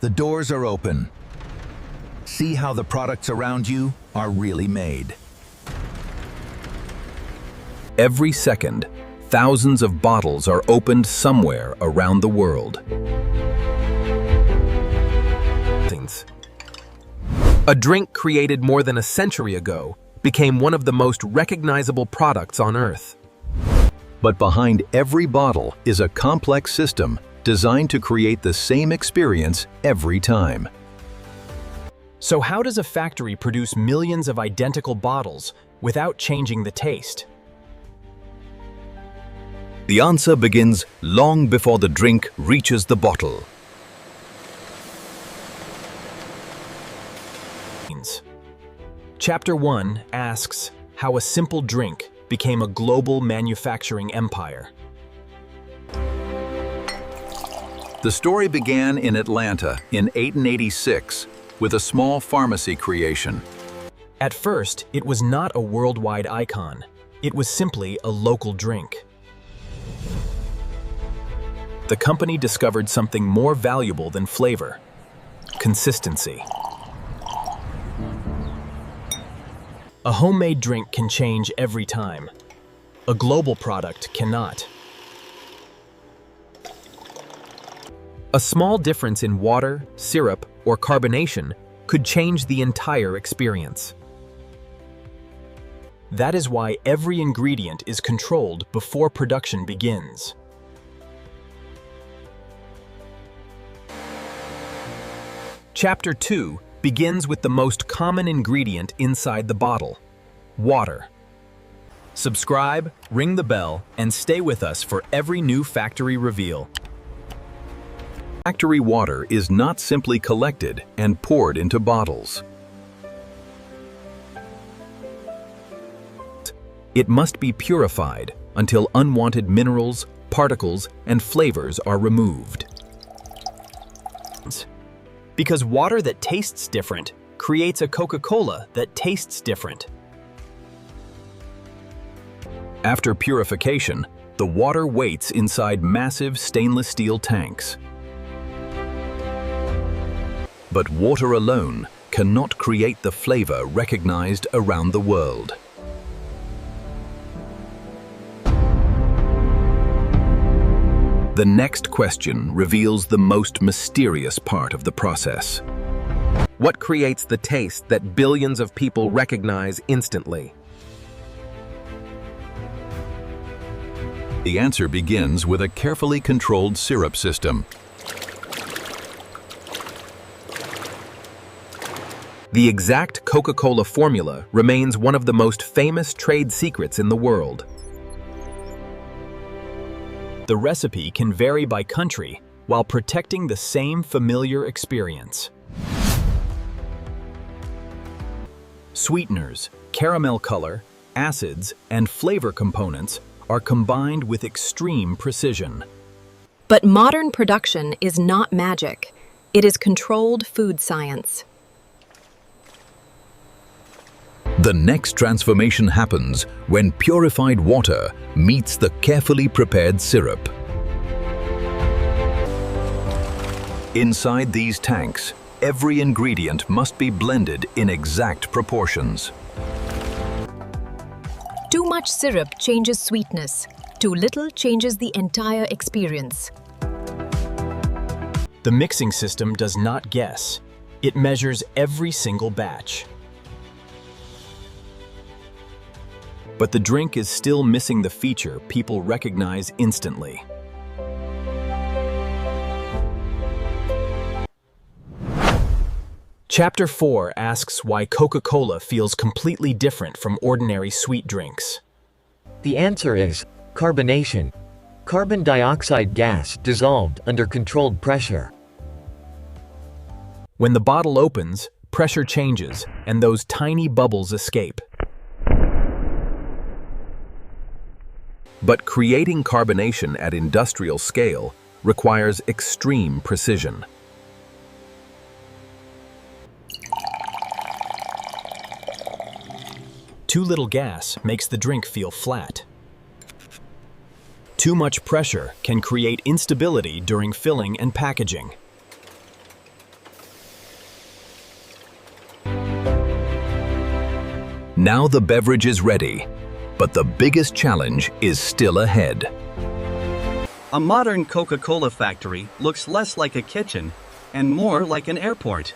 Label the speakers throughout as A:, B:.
A: The doors are open. See how the products around you are really made.
B: Every second, thousands of bottles are opened somewhere around the world. A drink created more than a century ago became one of the most recognizable products on Earth. But behind every bottle is a complex system designed to create the same experience every time.
C: So how does a factory produce millions of identical bottles without changing the taste?
B: The answer begins long before the drink reaches the bottle.
C: Chapter 1 asks how a simple drink became a global manufacturing empire.
B: The story began in Atlanta in 1886 with a small pharmacy creation.
C: At first, it was not a worldwide icon. It was simply a local drink. The company discovered something more valuable than flavor: consistency. A homemade drink can change every time. A global product cannot. A small difference in water, syrup, or carbonation could change the entire experience. That is why every ingredient is controlled before production begins. Chapter 2 begins with the most common ingredient inside the bottle: water. Subscribe, ring the bell, and stay with us for every new factory reveal.
B: Factory water is not simply collected and poured into bottles. It must be purified until unwanted minerals, particles, and flavors are removed.
C: Because water that tastes different creates a Coca-Cola that tastes different.
B: After purification, the water waits inside massive stainless steel tanks. But water alone cannot create the flavor recognized around the world. The next question reveals the most mysterious part of the process.
D: What creates the taste that billions of people recognize instantly?
B: The answer begins with a carefully controlled syrup system.
D: The exact Coca-Cola formula remains one of the most famous trade secrets in the world.
C: The recipe can vary by country while protecting the same familiar experience. Sweeteners, caramel color, acids, and flavor components are combined with extreme precision.
E: But modern production is not magic. It is controlled food science.
B: The next transformation happens when purified water meets the carefully prepared syrup. Inside these tanks, every ingredient must be blended in exact proportions.
E: Too much syrup changes sweetness. Too little changes the entire experience.
C: The mixing system does not guess. It measures every single batch. But the drink is still missing the feature people recognize instantly. Chapter 4 asks why Coca-Cola feels completely different from ordinary sweet drinks.
F: The answer is carbonation. Carbon dioxide gas dissolved under controlled pressure.
C: When the bottle opens, pressure changes, and those tiny bubbles escape.
B: But creating carbonation at industrial scale requires extreme precision.
C: Too little gas makes the drink feel flat. Too much pressure can create instability during filling and packaging. Too much pressure can create instability during filling and packaging. Too much pressure can create instability during filling and packaging. Too much pressure can create instability during filling and packaging. Too much pressure can create instability during filling and packaging. Too much pressure can create instability during filling and packaging.
A: Now the beverage is ready, but the biggest challenge is still ahead.
G: A modern Coca-Cola factory looks less like a kitchen and more like an airport.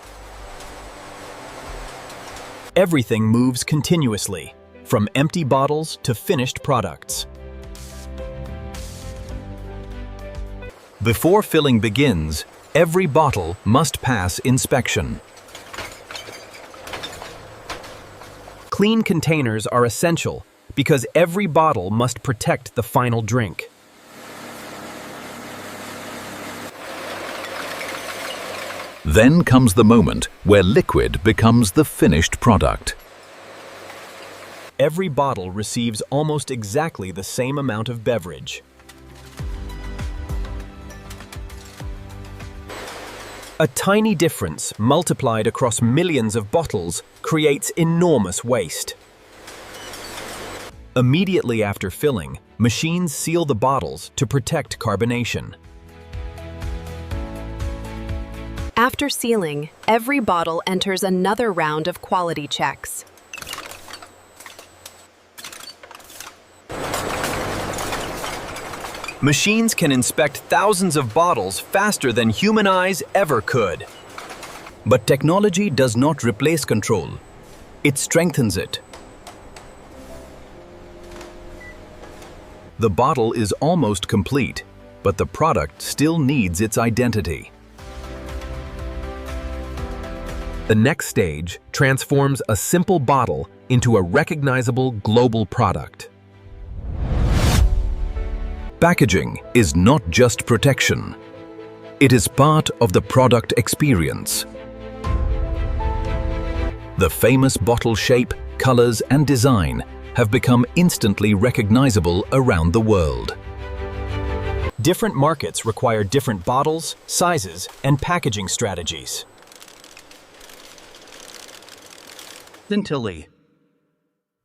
C: Everything moves continuously, from empty bottles to finished products. Before filling begins, every bottle must pass inspection. Clean containers are essential because every bottle must protect the final drink.
A: Then comes the moment where liquid becomes the finished product.
C: Every bottle receives almost exactly the same amount of beverage. A tiny difference multiplied across millions of bottles creates enormous waste. Immediately after filling, machines seal the bottles to protect carbonation.
E: After sealing, every bottle enters another round of quality checks.
C: Machines can inspect thousands of bottles faster than human eyes ever could. But technology does not replace control. It strengthens it. The bottle is almost complete, but the product still needs its identity. The next stage transforms a simple bottle into a recognizable global product. Packaging is not just protection. It is part of the product experience. The famous bottle shape, colors, and design have become instantly recognizable around the world. Different markets require different bottles, sizes, and packaging strategies.
G: Scintillate.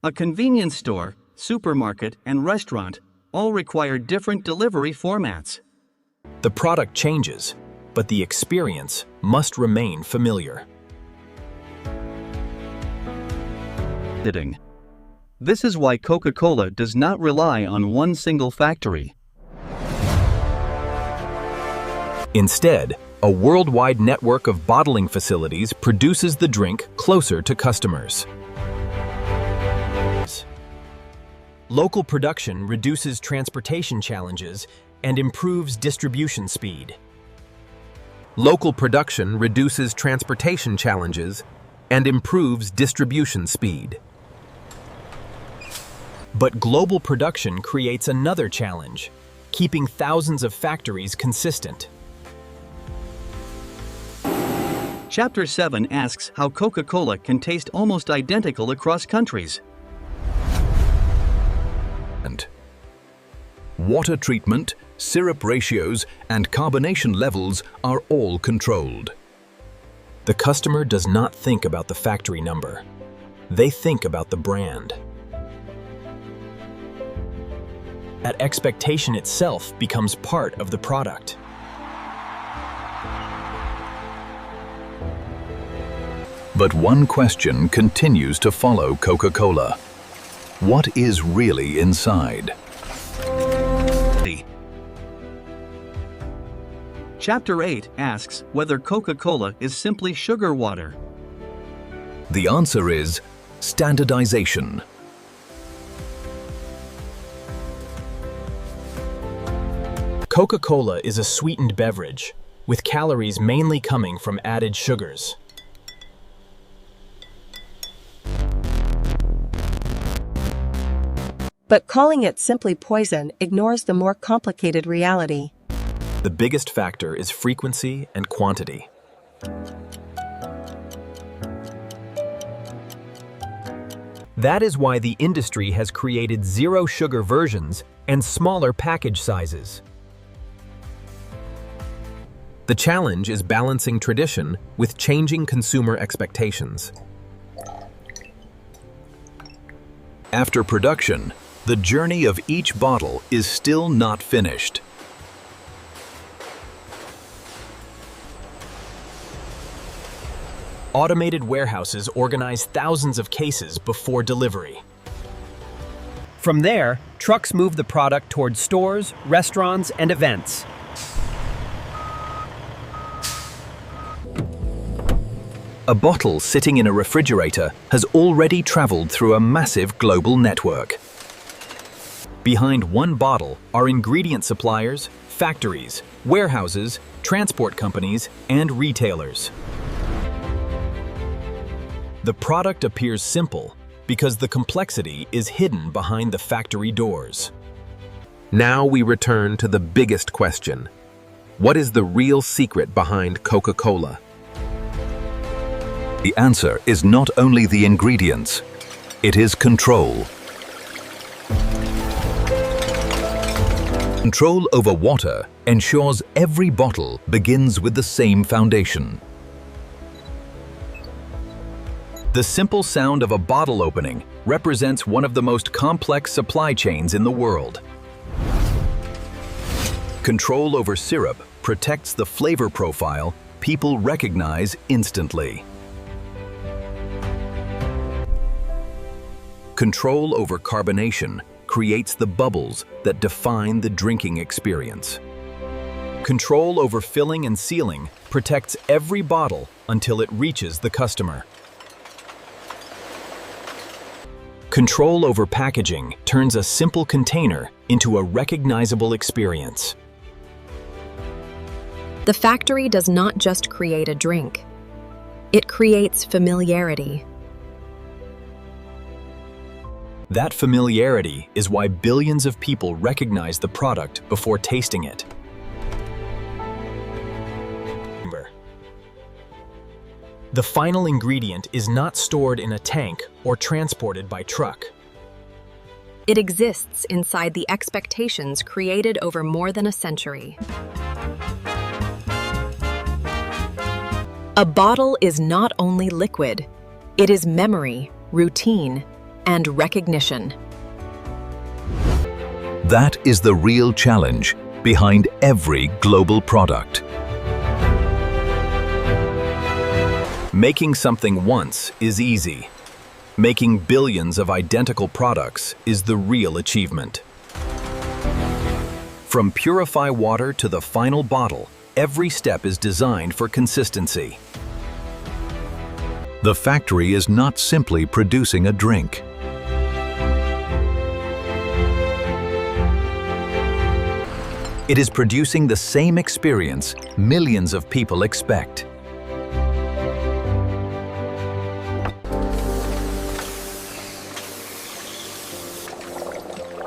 G: A convenience store, supermarket, and restaurant all require different delivery formats.
C: The product changes, but the experience must remain familiar.
G: This is why Coca-Cola does not rely on one single factory.
C: Instead, a worldwide network of bottling facilities produces the drink closer to customers. Local production reduces transportation challenges and improves distribution speed. Local production reduces transportation challenges and improves distribution speed. But global production creates another challenge, keeping thousands of factories consistent.
G: Chapter 7 asks how Coca-Cola can taste almost identical across countries.
A: Water treatment, syrup ratios, and carbonation levels are all controlled.
C: The customer does not think about the factory number. They think about the brand. That expectation itself becomes part of the product.
A: But one question continues to follow Coca-Cola. What is really inside?
G: Chapter 8 asks whether Coca-Cola is simply sugar water.
A: The answer is standardization.
C: Coca-Cola is a sweetened beverage, with calories mainly coming from added sugars.
H: But calling it simply poison ignores the more complicated reality.
C: The biggest factor is frequency and quantity. That is why the industry has created zero-sugar versions and smaller package sizes. The challenge is balancing tradition with changing consumer expectations.
A: After production, the journey of each bottle is still not finished.
C: Automated warehouses organize thousands of cases before delivery. From there, trucks move the product towards stores, restaurants, and events.
B: A bottle sitting in a refrigerator has already traveled through a massive global network. Behind one bottle are ingredient suppliers, factories, warehouses, transport companies, and retailers. The product appears simple because the complexity is hidden behind the factory doors.
D: Now we return to the biggest question. What is the real secret behind Coca-Cola?
A: The answer is not only the ingredients, it is control. Control over water ensures every bottle begins with the same foundation.
B: The simple sound of a bottle opening represents one of the most complex supply chains in the world. Control over syrup protects the flavor profile people recognize instantly. Control over carbonation creates the bubbles that define the drinking experience. Control over filling and sealing protects every bottle until it reaches the customer. Control over packaging turns a simple container into a recognizable experience.
E: The factory does not just create a drink. It creates familiarity.
C: That familiarity is why billions of people recognize the product before tasting it. The final ingredient is not stored in a tank or transported by truck.
E: It exists inside the expectations created over more than a century. A bottle is not only liquid, it is memory, routine, and recognition.
A: That is the real challenge behind every global product.
B: Making something once is easy. Making billions of identical products is the real achievement. From purify water to the final bottle, every step is designed for consistency.
A: The factory is not simply producing a drink. It is producing the same experience millions of people expect.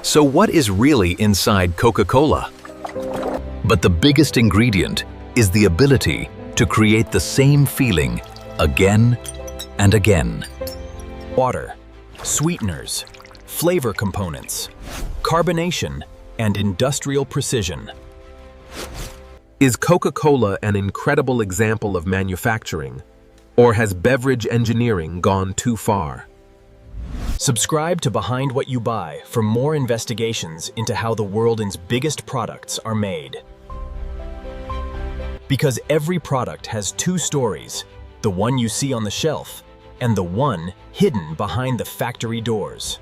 A: So what is really inside Coca-Cola? But the biggest ingredient is the ability to create the same feeling again and again.
C: Water, sweeteners, flavor components, carbonation, and industrial precision.
D: Is Coca-Cola an incredible example of manufacturing, or has beverage engineering gone too far?
C: Subscribe to Behind What You Buy for more investigations into how the world's biggest products are made. Because every product has two stories, the one you see on the shelf and the one hidden behind the factory doors.